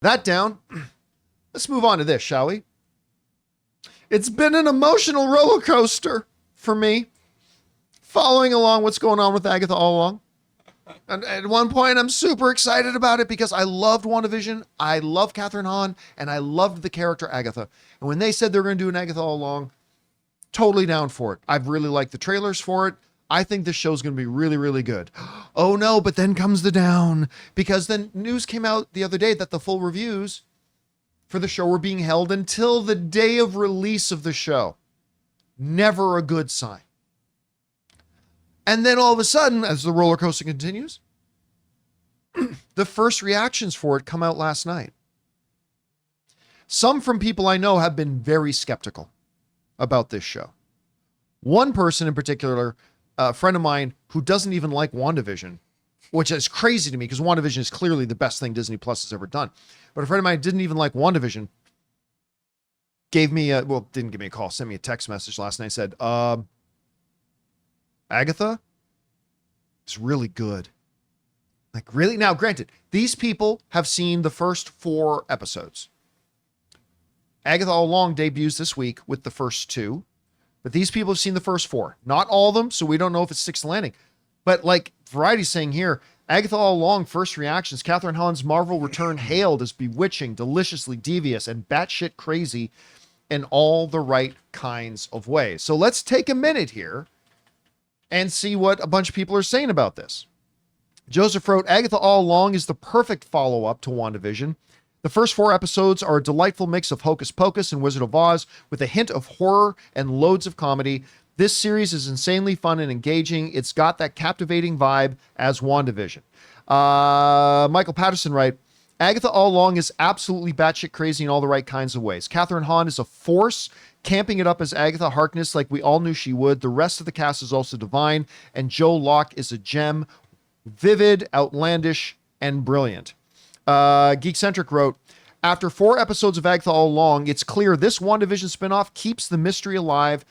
That down. Let's move on to this, shall we? It's been an emotional roller coaster for me, following along what's going on with Agatha All Along. And at one point, I'm super excited about it because I loved WandaVision, I love Catherine Hahn, and I loved the character Agatha. And when they said they were going to do an Agatha All Along, totally down for it. I've really liked the trailers for it. I think this show's going to be really, really good. Oh no, but then comes the down, because then news came out the other day that the full reviews for the show were being held until the day of release of the show. Never a good sign. And then all of a sudden, as the roller coaster continues, the first reactions for it come out last night. Some from people I know have been very skeptical about this show. One person in particular, a friend of mine who doesn't even like WandaVision, which is crazy to me because WandaVision is clearly the best thing Disney Plus has ever done. But a friend of mine didn't even like WandaVision, didn't give me a call, sent me a text message last night, said, Agatha, it's really good. Like, really? Now, granted, these people have seen the first 4 episodes. Agatha All Along debuts this week with the first 2, but these people have seen the first 4. Not all of them, so we don't know if it sticks the landing. But like Variety's saying here, Agatha All Along first reactions, Catherine Hahn's Marvel return hailed as bewitching, deliciously devious, and batshit crazy in all the right kinds of ways. So let's take a minute here and see what a bunch of people are saying about this. Joseph wrote, Agatha All Along is the perfect follow-up to WandaVision. The first 4 episodes are a delightful mix of Hocus Pocus and Wizard of Oz with a hint of horror and loads of comedy. This series is insanely fun and engaging. It's got that captivating vibe as WandaVision. Michael Patterson writes, Agatha All Along is absolutely batshit crazy in all the right kinds of ways. Catherine Hahn is a force, camping it up as Agatha Harkness like we all knew she would. The rest of the cast is also divine, and Joe Locke is a gem. Vivid, outlandish, and brilliant. Geekcentric wrote, after 4 episodes of Agatha All Along, it's clear this WandaVision spinoff keeps the mystery alive,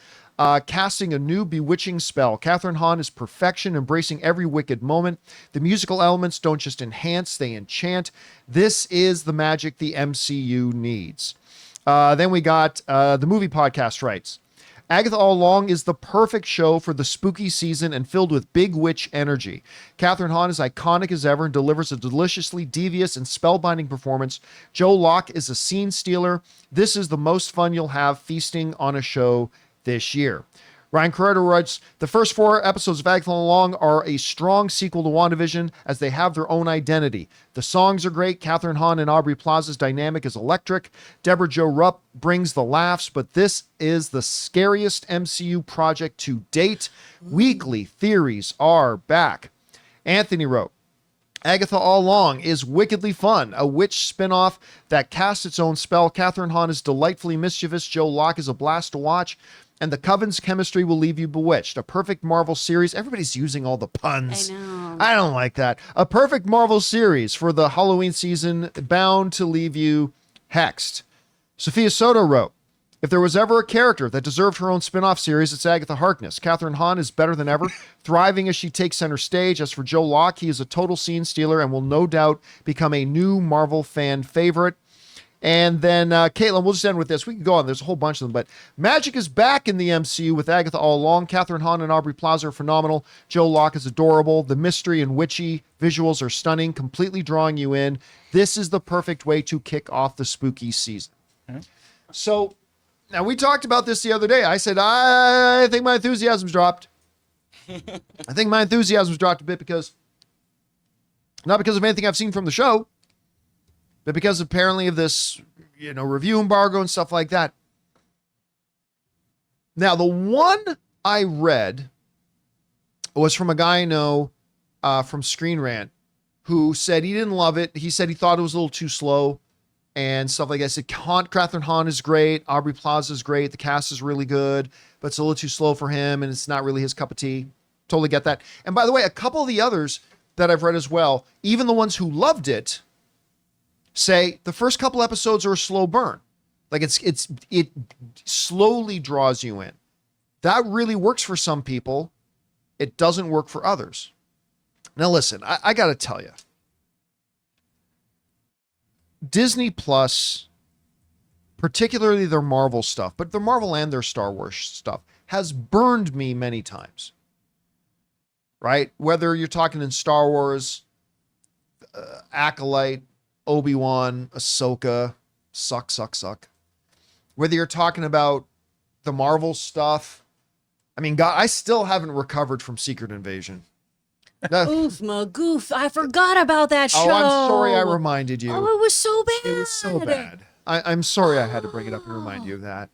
casting a new bewitching spell. Catherine Hahn is perfection, embracing every wicked moment. The musical elements don't just enhance, they enchant. This is the magic the MCU needs. Then we got the movie podcast writes, Agatha All Along is the perfect show for the spooky season and filled with big witch energy. Catherine Hahn is iconic as ever and delivers a deliciously devious and spellbinding performance. Joe Locke is a scene stealer. This is the most fun you'll have feasting on a show this year. Ryan Carrera writes, the first 4 episodes of Agatha All Along are a strong sequel to WandaVision as they have their own identity. The songs are great. Catherine Hahn and Aubrey Plaza's dynamic is electric. Deborah Jo Rupp brings the laughs, but this is the scariest MCU project to date. Weekly theories are back. Anthony wrote, Agatha All Along is wickedly fun, a witch spinoff that casts its own spell. Catherine Hahn is delightfully mischievous. Joe Locke is a blast to watch. And the Coven's chemistry will leave you bewitched. A perfect Marvel series. Everybody's using all the puns. I know. I don't like that. A perfect Marvel series for the Halloween season, bound to leave you hexed. Sophia Soto wrote, if there was ever a character that deserved her own spin-off series, it's Agatha Harkness. Catherine Hahn is better than ever, thriving as she takes center stage. As for Joe Locke, he is a total scene stealer and will no doubt become a new Marvel fan favorite. And then Caitlin, we'll just end with this. We can go on. There's a whole bunch of them. But magic is back in the MCU with Agatha All Along. Catherine Hahn and Aubrey Plaza are phenomenal. Joe Locke is adorable. The mystery and witchy visuals are stunning, completely drawing you in. This is the perfect way to kick off the spooky season. Mm-hmm. So, now we talked about this the other day. I said, I think my enthusiasm's dropped. I think my enthusiasm's dropped a bit not because of anything I've seen from the show, but because apparently of this, review embargo and stuff like that. Now, the one I read was from a guy I know from Screen Rant who said he didn't love it. He said he thought it was a little too slow and stuff like that. I said, Catherine Hahn is great. Aubrey Plaza is great. The cast is really good, but it's a little too slow for him and it's not really his cup of tea. Totally get that. And by the way, a couple of the others that I've read as well, even the ones who loved it, say the first couple episodes are a slow burn. Like it slowly draws you in. That really works for some people. It doesn't work for others. Now listen, I got to tell you, Disney Plus, particularly their Marvel stuff, but their Marvel and their Star Wars stuff, has burned me many times. Right? Whether you're talking in Star Wars, Acolyte, Obi-Wan, Ahsoka, suck. Whether you're talking about the Marvel stuff, I mean, God, I still haven't recovered from Secret Invasion. Oof, Magoof. I forgot about that show. Oh, I'm sorry I reminded you. Oh, it was so bad. It was so bad. I'm sorry I had to bring it up and remind you of that.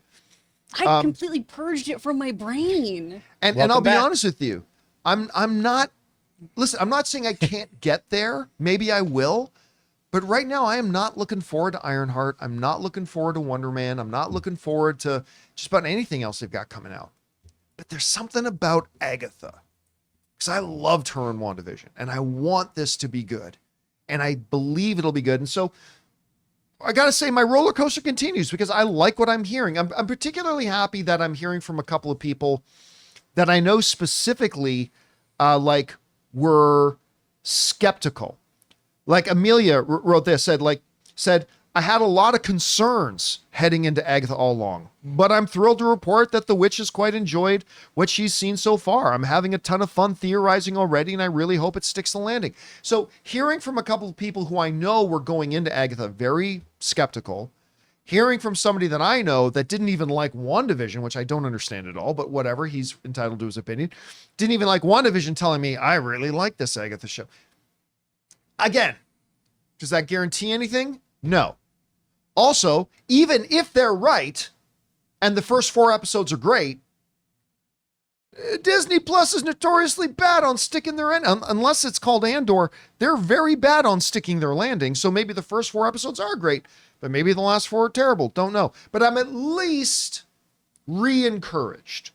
I completely purged it from my brain. And I'll be honest with you. I'm not saying I can't get there. Maybe I will. But right now, I am not looking forward to Ironheart. I'm not looking forward to Wonder Man. I'm not looking forward to just about anything else they've got coming out. But there's something about Agatha. Because I loved her in WandaVision. And I want this to be good. And I believe it'll be good. And so I got to say, my roller coaster continues because I like what I'm hearing. I'm particularly happy that I'm hearing from a couple of people that I know specifically, were skeptical. Like Amelia wrote this, said, I had a lot of concerns heading into Agatha All Along, but I'm thrilled to report that the witch has quite enjoyed what she's seen so far. I'm having a ton of fun theorizing already, and I really hope it sticks the landing. So hearing from a couple of people who I know were going into Agatha very skeptical, hearing from somebody that I know that didn't even like WandaVision, which I don't understand at all, but whatever, he's entitled to his opinion, didn't even like WandaVision, telling me, I really like this Agatha show. Again, does that guarantee anything? No. Also, even if they're right, and the first 4 episodes are great, Disney Plus is notoriously bad on sticking their end. Unless it's called Andor, they're very bad on sticking their landing. So maybe the first 4 episodes are great, but maybe the last 4 are terrible. Don't know. But I'm at least re-encouraged.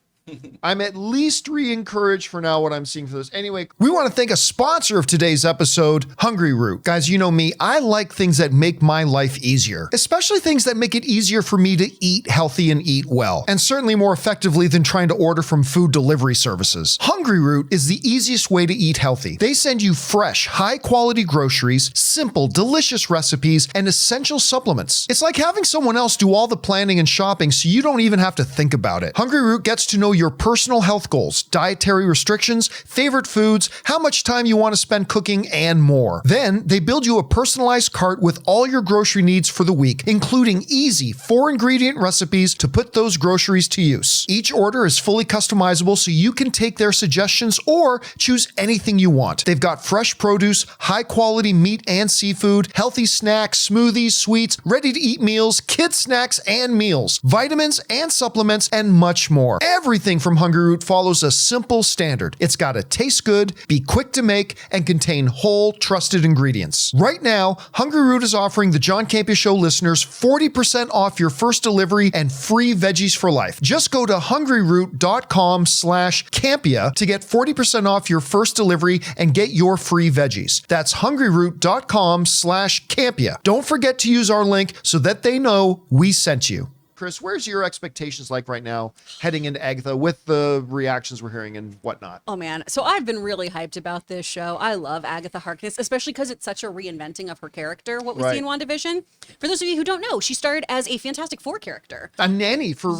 I'm at least re-encouraged for now what I'm seeing for this. Anyway, we want to thank a sponsor of today's episode, Hungryroot. Guys, you know me, I like things that make my life easier, especially things that make it easier for me to eat healthy and eat well, and certainly more effectively than trying to order from food delivery services. Hungryroot is the easiest way to eat healthy. They send you fresh, high-quality groceries, simple, delicious recipes, and essential supplements. It's like having someone else do all the planning and shopping so you don't even have to think about it. Hungryroot gets to know your personal health goals, dietary restrictions, favorite foods, how much time you want to spend cooking, and more. Then they build you a personalized cart with all your grocery needs for the week, including easy 4-ingredient recipes to put those groceries to use. Each order is fully customizable so you can take their suggestions or choose anything you want. They've got fresh produce, high quality meat and seafood, healthy snacks, smoothies, sweets, ready to eat meals, kids snacks and meals, vitamins and supplements, and much more. Everything from Hungryroot follows a simple standard. It's got to taste good, be quick to make, and contain whole, trusted ingredients. Right now, Hungryroot is offering the John Campea Show listeners 40% off your first delivery and free veggies for life. Just go to hungryroot.com/Campea to get 40% off your first delivery and get your free veggies. That's hungryroot.com/Campea. Don't forget to use our link so that they know we sent you. Chris, where's your expectations like right now heading into Agatha with the reactions we're hearing and whatnot? Oh, man. So I've been really hyped about this show. I love Agatha Harkness, especially because it's such a reinventing of her character, what we see in WandaVision. For those of you who don't know, she started as a Fantastic Four character. A nanny for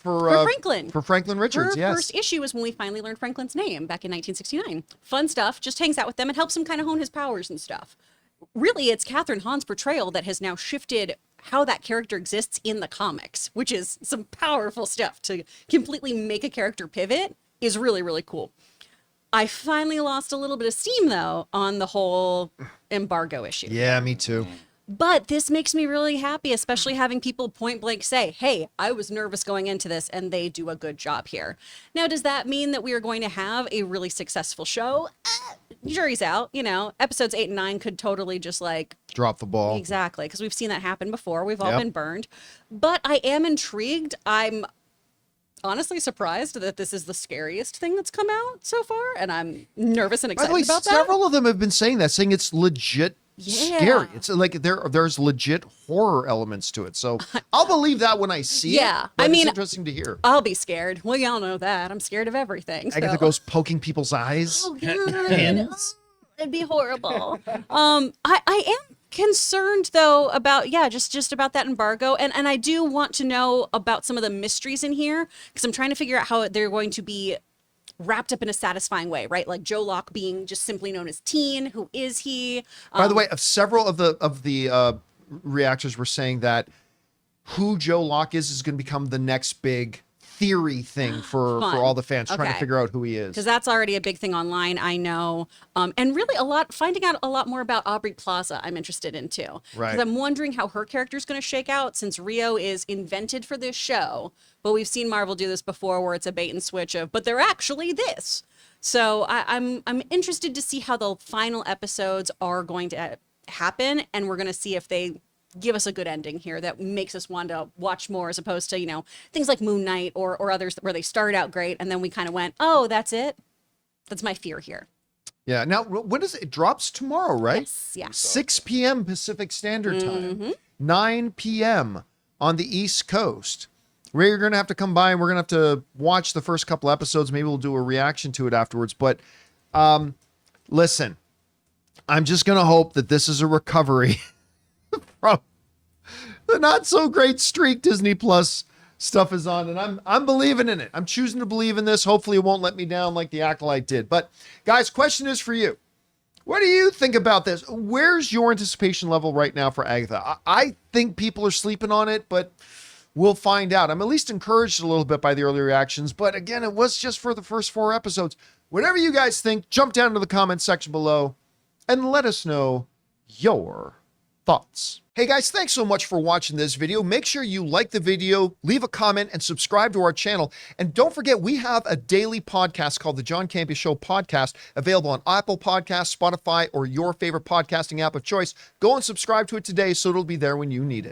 Franklin. For Franklin Richards, her first issue was when we finally learned Franklin's name back in 1969. Fun stuff. Just hangs out with them and helps him kind of hone his powers and stuff. Really, it's Catherine Hahn's portrayal that has now shifted how that character exists in the comics, which is some powerful stuff. To completely make a character pivot is really, really cool. I finally lost a little bit of steam, though, on the whole embargo issue. Yeah, me too. But this makes me really happy, especially having people point blank say, hey, I was nervous going into this, and they do a good job here. Now, does that mean that we are going to have a really successful show? Jury's out. You know, episodes 8 and 9 could totally just drop the ball. Exactly, because we've seen that happen before. We've all been burned. But I am intrigued. I'm honestly surprised that this is the scariest thing that's come out so far, and I'm nervous and excited about that. Several of them have been saying that, saying it's legit scary. It's like there's legit horror elements to it. So I'll believe that when I see it. But I mean, it's interesting to hear. I'll be scared. Well, y'all know that. I'm scared of everything. Agatha goes poking people's eyes. Oh, God. It'd be horrible. I am concerned though about just about that embargo, and I do want to know about some of the mysteries in here, because I'm trying to figure out how they're going to be wrapped up in a satisfying way, right? Like Joe Locke being just simply known as Teen. Who is he? By the way, of several of the reactors were saying that who Joe Locke is going to become the next big theory thing for all the fans trying to figure out who he is. Because that's already a big thing online, I know. And really finding out a lot more about Aubrey Plaza, I'm interested in too. Right. Because I'm wondering how her character is going to shake out, since Rio is invented for this show. But we've seen Marvel do this before, where it's a bait and switch of, but they're actually this. So I'm interested to see how the final episodes are going to happen, and we're going to see if they give us a good ending here that makes us want to watch more, as opposed to, things like Moon Knight or others where they started out great and then we kind of went, oh, that's it. That's my fear here. Yeah. Now, when does it drops tomorrow, right? Yes, yeah. 6 p.m. Pacific Standard Time, 9 p.m. on the East Coast. Ray, you're going to have to come by and we're going to have to watch the first couple episodes. Maybe we'll do a reaction to it afterwards. But listen, I'm just going to hope that this is a recovery from the not so great streak Disney Plus stuff is on, and I'm believing in it. I'm choosing to believe in this. Hopefully it won't let me down like the Acolyte did. But guys, question is for you. What do you think about this? Where's your anticipation level right now for Agatha? I think people are sleeping on it, but we'll find out. I'm at least encouraged a little bit by the early reactions, but again, it was just for the first 4 episodes. Whatever you guys think, jump down to the comment section below and let us know your thoughts. Hey guys, thanks so much for watching this video. Make sure you like the video, leave a comment, and subscribe to our channel. And don't forget, we have a daily podcast called the John Campea Show podcast, available on Apple Podcasts, Spotify, or your favorite podcasting app of choice. Go and subscribe to it today so it'll be there when you need it.